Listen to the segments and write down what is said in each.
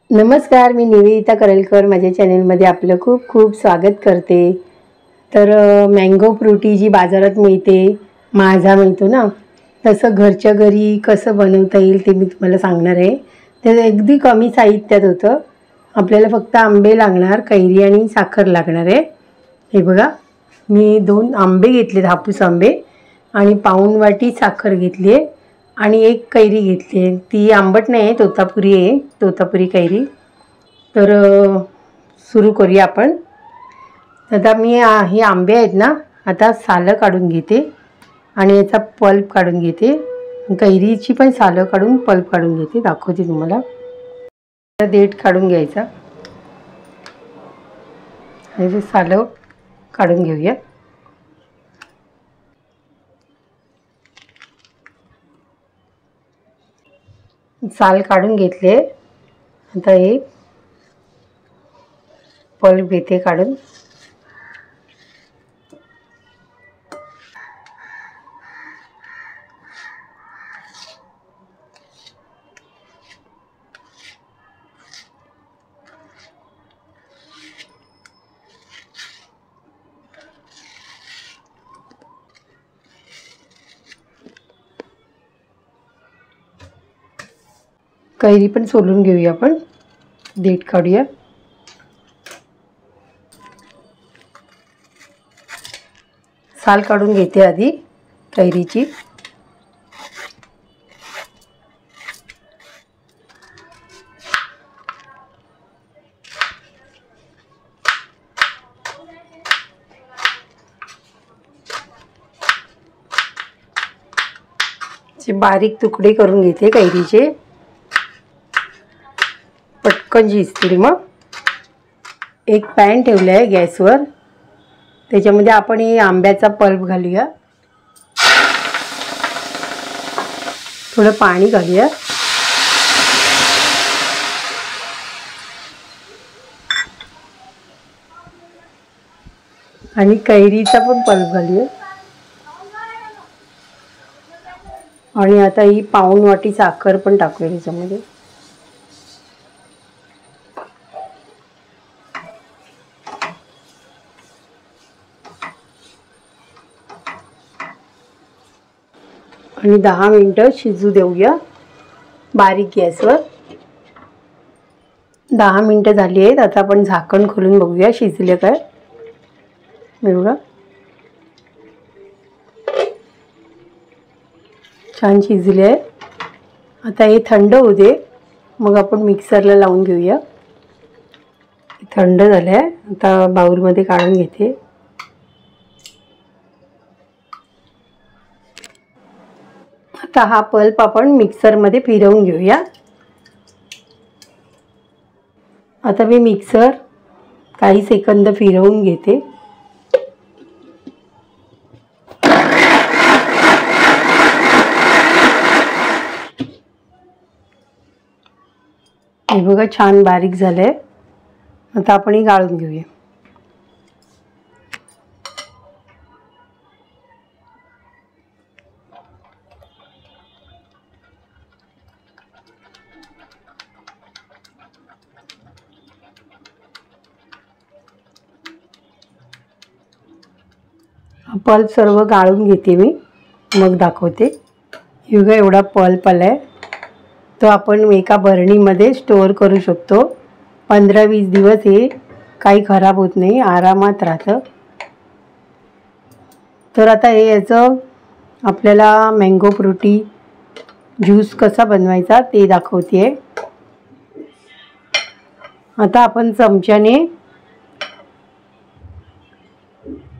नमस्कार, मी निवेदिता करलकर माझ्या चॅनलमध्ये आपलं खूप खूप स्वागत करते। तर मँगो फ्रुटी जी बाजारात मिळते, माझा मिळतो ना, तसं घरच्या घरी कसं बनवता येईल ते मी तुम्हाला सांगणार आहे। ते अगदी कमी साहित्यात होतं। आपल्याला फक्त आंबे लागणार, कैरी आणि साखर लागणार आहे। हे बघा, मी 2 आंबे घेतलेत, हापूस आंबे, आणि पाऊण वाटी साखर घेतली आहे आणि 1 कैरी घेतली आहे। ती आंबट नाही आहे, तोतापुरी आहे, तोतापुरी कैरी। तर सुरू करूया आपण। आता मी हे आंबे आहेत ना, आता सालं काढून घेते आणि याचा पल्प काढून घेते। कैरीची पण सालं काढून पल्प काढून घेते, दाखवते तुम्हाला। देठ काढून घ्यायचा, हे सालं काढून घेऊया। साल काढून घेतले, आता हे पल्प घेते काढून। कैरी पण सोलून घेऊया आपण, देठ काढूया। साल काढून घेते आधी कैरीची। बारीक तुकडे करून घेते कैरीचे, पटकन शिजतील। मग एक पॅन ठेवला आहे गॅसवर, त्याच्यामध्ये आपण हे आंब्याचा पल्प घालूया, थोडं पाणी घालूया आणि कैरीचा पण पल्प घालूया। आणि आता ही पाऊण वाटी साखर पण टाकूया याच्यामध्ये। आणि 10 मिनिटं शिजू देऊया बारीक गॅसवर। 10 मिनिटं झाली आहेत, आता आपण झाकण खोलून बघूया शिजले काय। बघा, छान शिजले आहे। आता हे थंड होऊ दे, मग आपण मिक्सरला लावून घेऊया। थंड झालं आहे, आता बाउलमध्ये काढून घेते। आता हा पल्प आपण मिक्सरमध्ये फिरवून घेऊया। आता मी मिक्सर काही सेकंद फिरवून घेते। हे बघा, छान बारीक झालंय। आता आपण हे गाळून घेऊया। पल्प सर्व गाळून घेते मी, मग दाखवते। हे बघा, एवढा पल्प आलाय, तो आपण एका बरणीमध्ये स्टोअर करू शकतो। 15-20 दिवस हे काही खराब होत नाही, आरामात राहतं। तर आता हे याचं आपल्याला मँगो फ्रुटी ज्यूस कसा बनवायचा ते दाखवते। आता आपण चमच्याने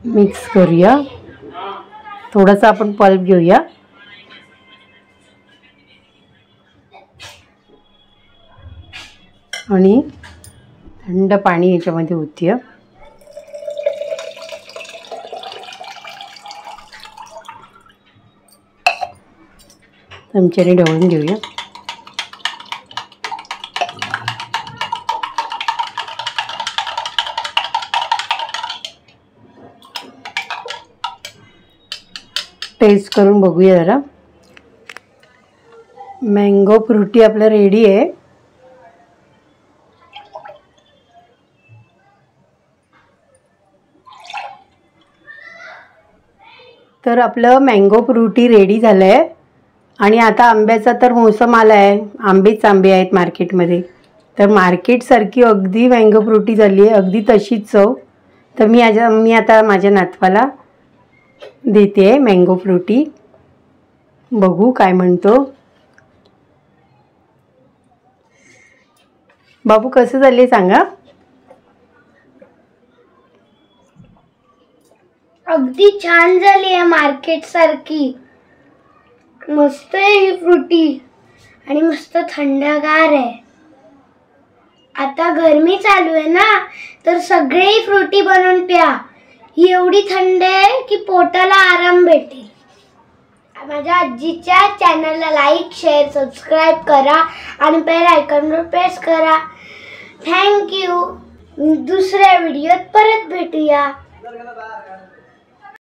मिक्स करूया, थोडासा आपण पल्प घेऊया आणि थंड पाणी याच्यामध्ये ओतूया। चमच्याने ढवळून घेऊया। टेस्ट करून बघूया जरा। मँगो फ्रुटी आपलं रेडी आहे। तर आपलं मँगो फ्रुटी रेडी झालं आहे आणि आता आंब्याचा तर मोसम आला आहे, आंबेच आंबे आहेत मार्केटमध्ये. तर मार्केटसारखी अगदी मँगो फ्रुटी झाली आहे, अगदी तशीच चव. तर मी आता माझ्या नातवाला देते मँगो फ्रुटी, बघू काय म्हणतो. बाबू कसं झाले सांगा. अगदी छान झाली आहे, मार्केट सारखी मस्त आहे ही फ्रुटी आणि मस्त थंडगार आहे. आता गरमी चालू आहे ना, तर सगळे फ्रुटी बनवून प्या. ही एवढी थंड आहे की पोटाला आराम भेटेल. माझ्या आजीच्या चॅनलला लाईक, शेअर, सबस्क्राईब करा आणि बेल आयकॉनवर प्रेस करा. थँक्यू. दुसऱ्या व्हिडिओत परत भेटूया.